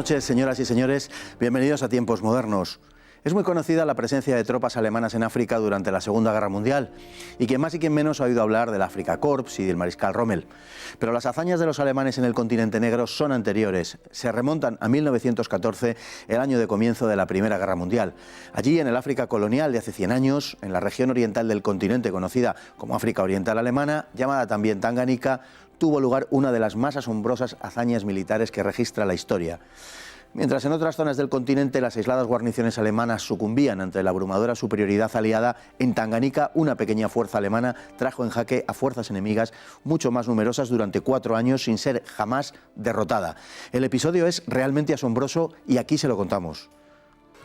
noches, señoras y señores. Bienvenidos a Tiempos Modernos. Es muy conocida la presencia de tropas alemanas en África durante la Segunda Guerra Mundial, y quien más y quien menos ha oído hablar del Afrika Korps y del mariscal Rommel. Pero las hazañas de los alemanes en el continente negro son anteriores. Se remontan a 1914, el año de comienzo de la Primera Guerra Mundial. Allí, en el África colonial de hace 100 años, en la región oriental del continente conocida como África Oriental Alemana, llamada también Tanganica, tuvo lugar una de las más asombrosas hazañas militares que registra la historia. Mientras en otras zonas del continente las aisladas guarniciones alemanas sucumbían ante la abrumadora superioridad aliada, en Tanganica una pequeña fuerza alemana trajo en jaque a fuerzas enemigas mucho más numerosas durante 4 años sin ser jamás derrotada. El episodio es realmente asombroso y aquí se lo contamos.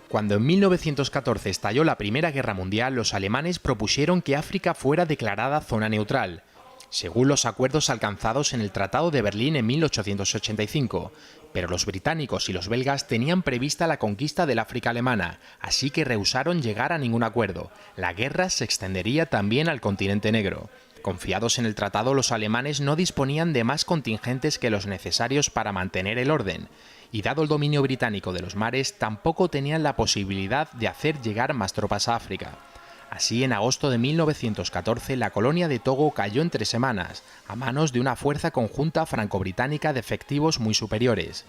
Cuando en 1914 estalló la Primera Guerra Mundial, los alemanes propusieron que África fuera declarada zona neutral, según los acuerdos alcanzados en el Tratado de Berlín en 1885, pero los británicos y los belgas tenían prevista la conquista del África alemana, así que rehusaron llegar a ningún acuerdo. La guerra se extendería también al continente negro. Confiados en el tratado, los alemanes no disponían de más contingentes que los necesarios para mantener el orden, y dado el dominio británico de los mares, tampoco tenían la posibilidad de hacer llegar más tropas a África. Así, en agosto de 1914, la colonia de Togo cayó en 3 semanas, a manos de una fuerza conjunta franco-británica de efectivos muy superiores.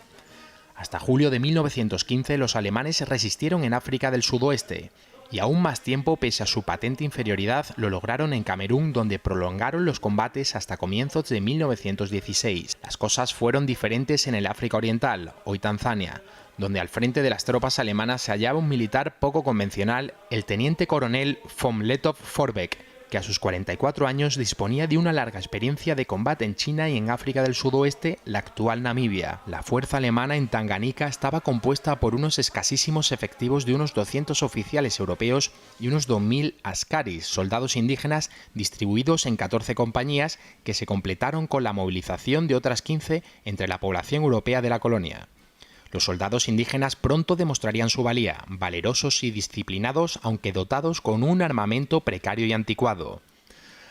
Hasta julio de 1915, los alemanes resistieron en África del Sudoeste, y aún más tiempo, pese a su patente inferioridad, lo lograron en Camerún, donde prolongaron los combates hasta comienzos de 1916. Las cosas fueron diferentes en el África Oriental, hoy Tanzania, donde al frente de las tropas alemanas se hallaba un militar poco convencional, el teniente coronel von Lettow-Vorbeck, que a sus 44 años disponía de una larga experiencia de combate en China y en África del Sudoeste, la actual Namibia. La fuerza alemana en Tanganica estaba compuesta por unos escasísimos efectivos de unos 200 oficiales europeos y unos 2.000 askaris, soldados indígenas distribuidos en 14 compañías que se completaron con la movilización de otras 15 entre la población europea de la colonia. Los soldados indígenas pronto demostrarían su valía, valerosos y disciplinados, aunque dotados con un armamento precario y anticuado.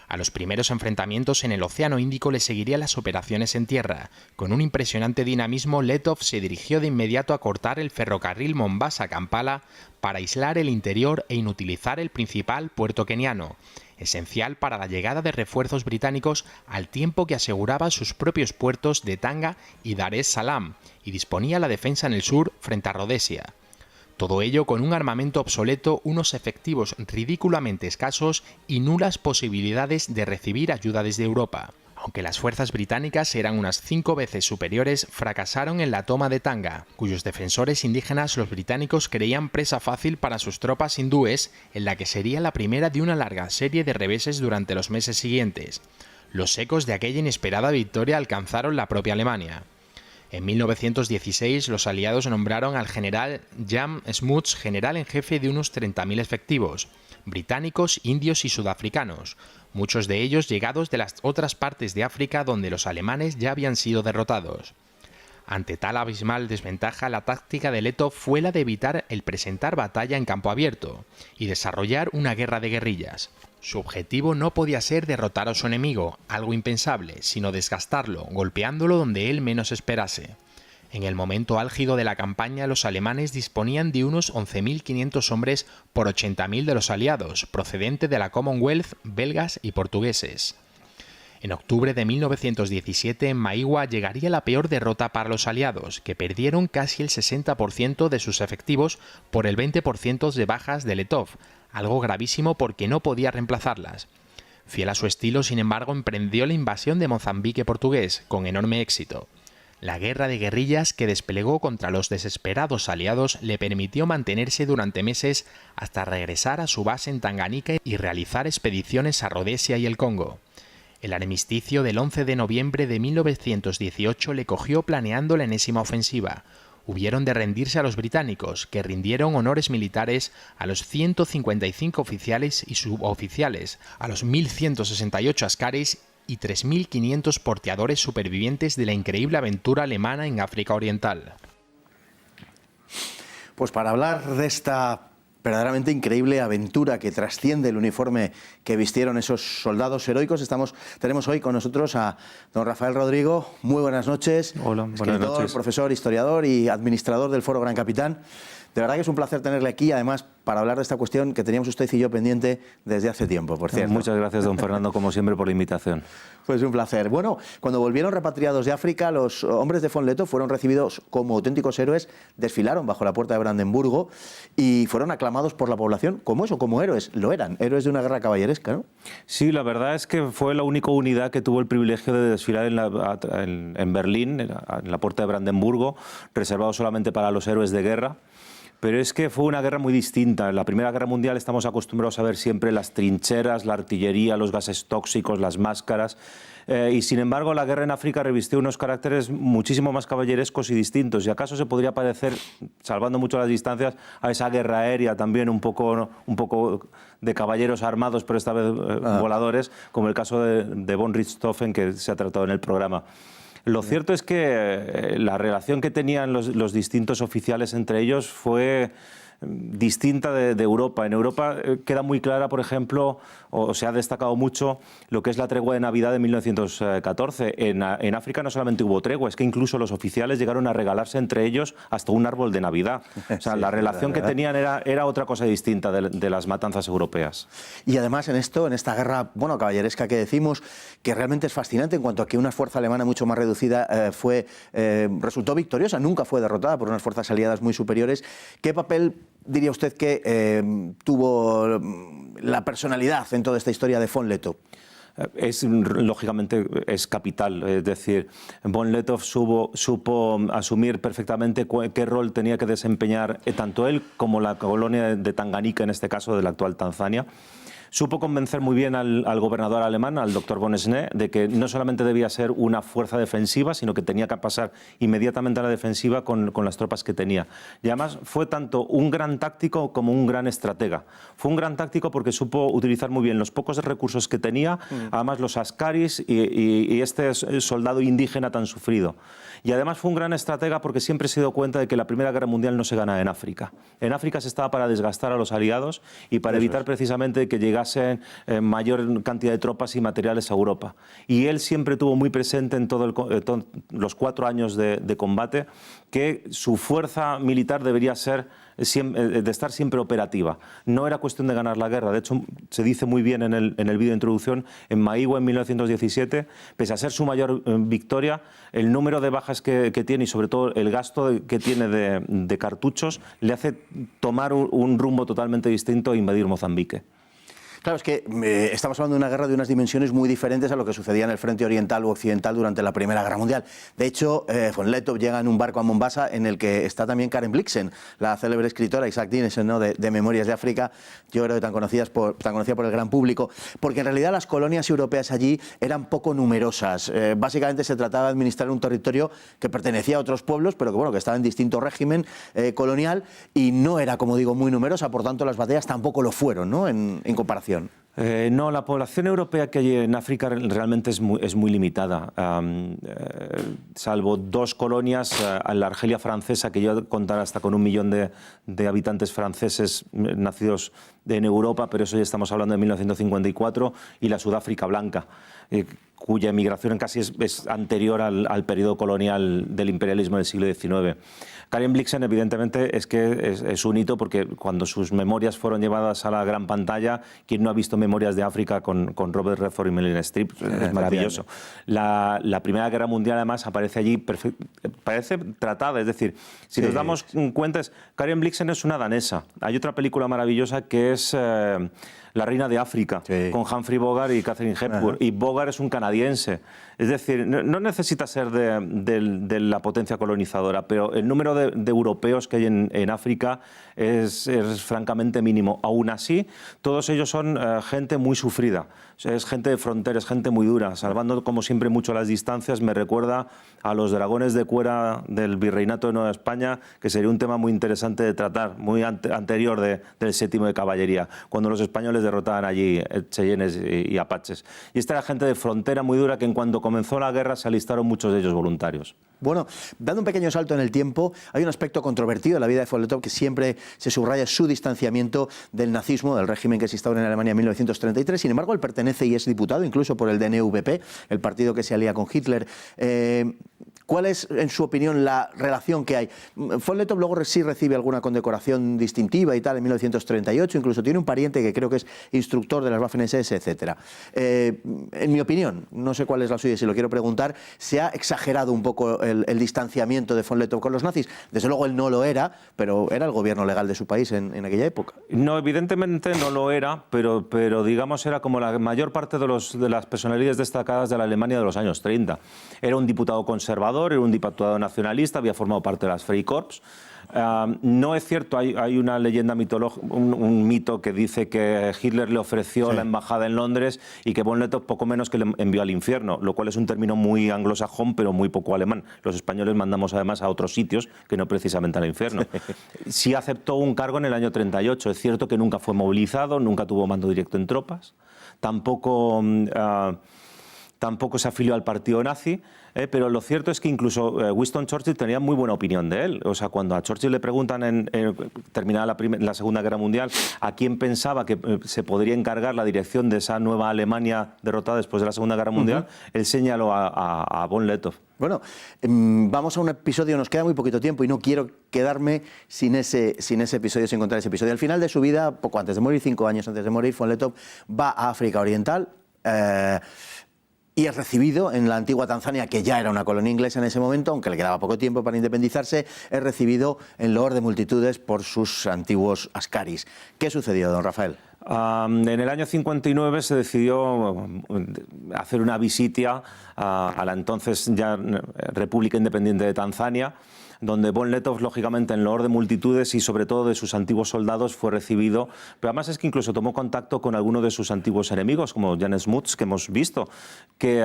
A los primeros enfrentamientos en el Océano Índico le seguirían las operaciones en tierra. Con un impresionante dinamismo, Lettow se dirigió de inmediato a cortar el ferrocarril Mombasa-Kampala para aislar el interior e inutilizar el principal puerto keniano, esencial para la llegada de refuerzos británicos, al tiempo que aseguraba sus propios puertos de Tanga y Dar es Salaam y disponía la defensa en el sur frente a Rodesia. Todo ello con un armamento obsoleto, unos efectivos ridículamente escasos y nulas posibilidades de recibir ayuda desde Europa. Aunque las fuerzas británicas eran unas 5 veces superiores, fracasaron en la toma de Tanga, cuyos defensores indígenas los británicos creían presa fácil para sus tropas hindúes, en la que sería la primera de una larga serie de reveses durante los meses siguientes. Los ecos de aquella inesperada victoria alcanzaron la propia Alemania. En 1916, los aliados nombraron al general Jan Smuts general en jefe de unos 30.000 efectivos, británicos, indios y sudafricanos, muchos de ellos llegados de las otras partes de África donde los alemanes ya habían sido derrotados. Ante tal abismal desventaja, la táctica de Lettow fue la de evitar el presentar batalla en campo abierto y desarrollar una guerra de guerrillas. Su objetivo no podía ser derrotar a su enemigo, algo impensable, sino desgastarlo, golpeándolo donde él menos esperase. En el momento álgido de la campaña, los alemanes disponían de unos 11.500 hombres por 80.000 de los aliados, procedente de la Commonwealth, belgas y portugueses. En octubre de 1917, en Maigua llegaría la peor derrota para los aliados, que perdieron casi el 60% de sus efectivos por el 20% de bajas de Lettow, algo gravísimo porque no podía reemplazarlas. Fiel a su estilo, sin embargo, emprendió la invasión de Mozambique portugués, con enorme éxito. La guerra de guerrillas que desplegó contra los desesperados aliados le permitió mantenerse durante meses hasta regresar a su base en Tanganica y realizar expediciones a Rodesia y el Congo. El armisticio del 11 de noviembre de 1918 le cogió planeando la enésima ofensiva. Hubieron de rendirse a los británicos, que rindieron honores militares a los 155 oficiales y suboficiales, a los 1.168 askaris y 3.500 porteadores supervivientes de la increíble aventura alemana en África Oriental. Pues para hablar de esta verdaderamente increíble aventura que trasciende el uniforme que vistieron esos soldados heroicos. Tenemos hoy con nosotros a don Rafael Rodrigo. Muy buenas noches. Hola, buenas escritor, noches. Profesor, historiador y administrador del Foro Gran Capitán. De verdad que es un placer tenerle aquí, además, para hablar de esta cuestión que teníamos usted y yo pendiente desde hace tiempo, por cierto. Muchas gracias, don Fernando, como siempre, por la invitación. Pues un placer. Bueno, cuando volvieron repatriados de África, los hombres de von Lettow fueron recibidos como auténticos héroes, desfilaron bajo la puerta de Brandenburgo y fueron aclamados por la población como eso, como héroes. Lo eran, héroes de una guerra caballeresca, ¿no? Sí, la verdad es que fue la única unidad que tuvo el privilegio de desfilar en Berlín, en la puerta de Brandenburgo, reservado solamente para los héroes de guerra. Pero es que fue una guerra muy distinta. En la Primera Guerra Mundial estamos acostumbrados a ver siempre las trincheras, la artillería, los gases tóxicos, las máscaras. Y sin embargo, la guerra en África revistió unos caracteres muchísimo más caballerescos y distintos. Y acaso se podría parecer, salvando mucho las distancias, a esa guerra aérea también un poco de caballeros armados, pero esta vez voladores, como el caso de von Richthofen, que se ha tratado en el programa. Lo cierto es que la relación que tenían los distintos oficiales entre ellos fue distinta de Europa. En Europa queda muy clara, por ejemplo, o se ha destacado mucho lo que es la tregua de Navidad de 1914. En África no solamente hubo tregua, es que incluso los oficiales llegaron a regalarse entre ellos hasta un árbol de Navidad. O sea, sí, la relación que tenían era otra cosa distinta de las matanzas europeas. Y además en esta guerra, bueno, caballeresca que decimos, que realmente es fascinante en cuanto a que una fuerza alemana mucho más reducida resultó victoriosa, nunca fue derrotada por unas fuerzas aliadas muy superiores. ¿Qué papel diría usted que tuvo la personalidad en toda esta historia de von Lettow? Lógicamente es capital, es decir, von Lettow supo asumir perfectamente qué rol tenía que desempeñar tanto él como la colonia de Tanganica, en este caso de la actual Tanzania. Supo convencer muy bien al gobernador alemán, al doctor von Schnee, de que no solamente debía ser una fuerza defensiva, sino que tenía que pasar inmediatamente a la defensiva con las tropas que tenía. Y además fue tanto un gran táctico como un gran estratega. Fue un gran táctico porque supo utilizar muy bien los pocos recursos que tenía, además los askaris y este soldado indígena tan sufrido. Y además fue un gran estratega porque siempre se dio cuenta de que la Primera Guerra Mundial no se gana en África. En África se estaba para desgastar a los aliados y para evitar precisamente que llegasen mayor cantidad de tropas y materiales a Europa. Y él siempre tuvo muy presente en todos los 4 años de combate que su fuerza militar debería ser de estar siempre operativa. No era cuestión de ganar la guerra. De hecho, se dice muy bien en el vídeo de introducción, en Maigua en 1917, pese a ser su mayor victoria, el número de bajas que tiene y sobre todo el gasto que tiene de cartuchos le hace tomar un rumbo totalmente distinto e invadir Mozambique. Claro, es que estamos hablando de una guerra de unas dimensiones muy diferentes a lo que sucedía en el frente oriental u occidental durante la Primera Guerra Mundial. De hecho, von Lettow llega en un barco a Mombasa en el que está también Karen Blixen, la célebre escritora Isaac Dinesen, ¿no?, de Memorias de África, yo creo que tan conocida por el gran público, porque en realidad las colonias europeas allí eran poco numerosas. Básicamente se trataba de administrar un territorio que pertenecía a otros pueblos, pero que estaba en distinto régimen colonial y no era, como digo, muy numerosa, por tanto las batallas tampoco lo fueron, ¿no?, en comparación. No, la población europea que hay en África realmente es muy limitada. Salvo 2 colonias, en la Argelia francesa, que yo contará hasta con 1 millón de habitantes franceses nacidos en Europa, pero eso ya estamos hablando de 1954, y la Sudáfrica blanca, cuya emigración casi es anterior al periodo colonial del imperialismo del siglo XIX. Karen Blixen, evidentemente, es un hito porque cuando sus memorias fueron llevadas a la gran pantalla, ¿quién no ha visto Memorias de África con Robert Redford y Meryl Streep? Es maravilloso. La Primera Guerra Mundial, además, aparece allí, parece tratada, es decir, si nos damos cuenta, Karen Blixen es una danesa. Hay otra película maravillosa que es La Reina de África, con Humphrey Bogart y Katharine Hepburn, y Bogart es un canadiense. Es decir, no necesita ser de la potencia colonizadora, pero el número de europeos que hay en África es francamente mínimo. Aún así, todos ellos son gente muy sufrida. O sea, es gente de fronteras, gente muy dura, salvando como siempre mucho las distancias. Me recuerda a los dragones de cuera del Virreinato de Nueva España, que sería un tema muy interesante de tratar, muy anterior del 7º de Caballería, cuando los españoles les derrotaban allí cheyennes y apaches. Y esta era gente de frontera muy dura que en cuanto comenzó la guerra se alistaron muchos de ellos voluntarios. Bueno, dando un pequeño salto en el tiempo, hay un aspecto controvertido en la vida de von Lettow que siempre se subraya, su distanciamiento del nazismo, del régimen que se instaura en Alemania en 1933. Sin embargo, él pertenece y es diputado incluso por el DNVP, el partido que se alía con Hitler. ¿Cuál es, en su opinión, la relación que hay? Von Lettow luego sí recibe alguna condecoración distintiva y tal en 1938, incluso tiene un pariente que creo que es instructor de las Waffen-SS, etc. En mi opinión, no sé cuál es la suya, si lo quiero preguntar, se ha exagerado un poco el distanciamiento de von Lettow con los nazis. Desde luego él no lo era, pero era el gobierno legal de su país en aquella época. No, evidentemente no lo era, pero digamos era como la mayor parte de las personalidades destacadas de la Alemania de los años 30. Era un diputado conservador, era un diputado nacionalista, había formado parte de las Freikorps. No es cierto, hay una leyenda mitológica, un mito que dice que Hitler le ofreció la embajada en Londres y que von Lettow poco menos que le envió al infierno, lo cual es un término muy anglosajón pero muy poco alemán. Los españoles mandamos además a otros sitios que no precisamente al infierno. Sí aceptó un cargo en el año 38, es cierto que nunca fue movilizado, nunca tuvo mando directo en tropas, tampoco se afilió al partido nazi, pero lo cierto es que incluso Winston Churchill tenía muy buena opinión de él. O sea, cuando a Churchill le preguntan, terminada la Segunda Guerra Mundial, a quién pensaba que se podría encargar la dirección de esa nueva Alemania derrotada después de la Segunda Guerra Mundial, él señaló a von Lettow. Bueno, vamos a un episodio, nos queda muy poquito tiempo y no quiero quedarme sin ese episodio, sin contar ese episodio. Al final de su vida, poco antes de morir, 5 años antes de morir, von Lettow va a África Oriental, y es recibido en la antigua Tanzania, que ya era una colonia inglesa en ese momento, aunque le quedaba poco tiempo para independizarse, es recibido en loor de multitudes por sus antiguos askaris. ¿Qué sucedió, don Rafael? En el año 59 se decidió hacer una visita a la entonces ya República Independiente de Tanzania, donde von Lettow, lógicamente, en loor de multitudes y sobre todo de sus antiguos soldados, fue recibido. Pero además es que incluso tomó contacto con algunos de sus antiguos enemigos, como Jan Smuts, que hemos visto, que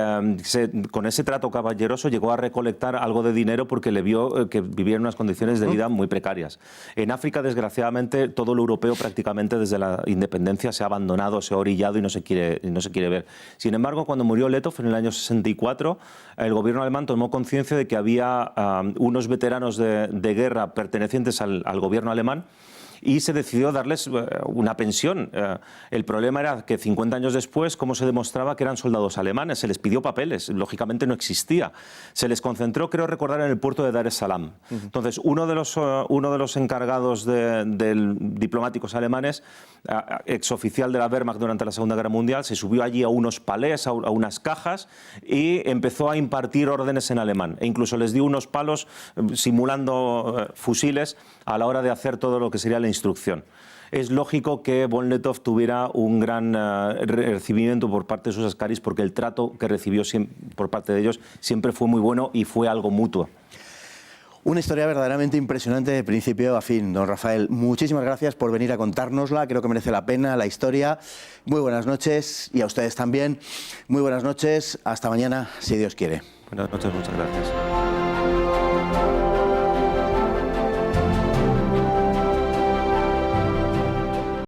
con ese trato caballeroso llegó a recolectar algo de dinero porque le vio que vivía en unas condiciones de vida muy precarias. En África, desgraciadamente, todo lo europeo prácticamente desde la independencia se ha abandonado, se ha orillado y no se quiere ver. Sin embargo, cuando murió Lettow en el año 64, el gobierno alemán tomó conciencia de que había unos veteranos de guerra pertenecientes al gobierno alemán y se decidió darles una pensión. El problema era que 50 años después, ¿cómo se demostraba que eran soldados alemanes? Se les pidió papeles, lógicamente no existía. Se les concentró, creo recordar, en el puerto de Dar es Salaam. Entonces, uno de los encargados de diplomáticos alemanes, exoficial de la Wehrmacht durante la Segunda Guerra Mundial, se subió allí a unos palés, a unas cajas, y empezó a impartir órdenes en alemán. E incluso les dio unos palos simulando fusiles a la hora de hacer todo lo que sería la instrucción. Es lógico que von Lettow tuviera un gran recibimiento por parte de sus askaris porque el trato que recibió por parte de ellos siempre fue muy bueno y fue algo mutuo. Una historia verdaderamente impresionante de principio a fin, don Rafael. Muchísimas gracias por venir a contárnosla, creo que merece la pena la historia. Muy buenas noches y a ustedes también. Muy buenas noches, hasta mañana, si Dios quiere. Buenas noches, muchas gracias.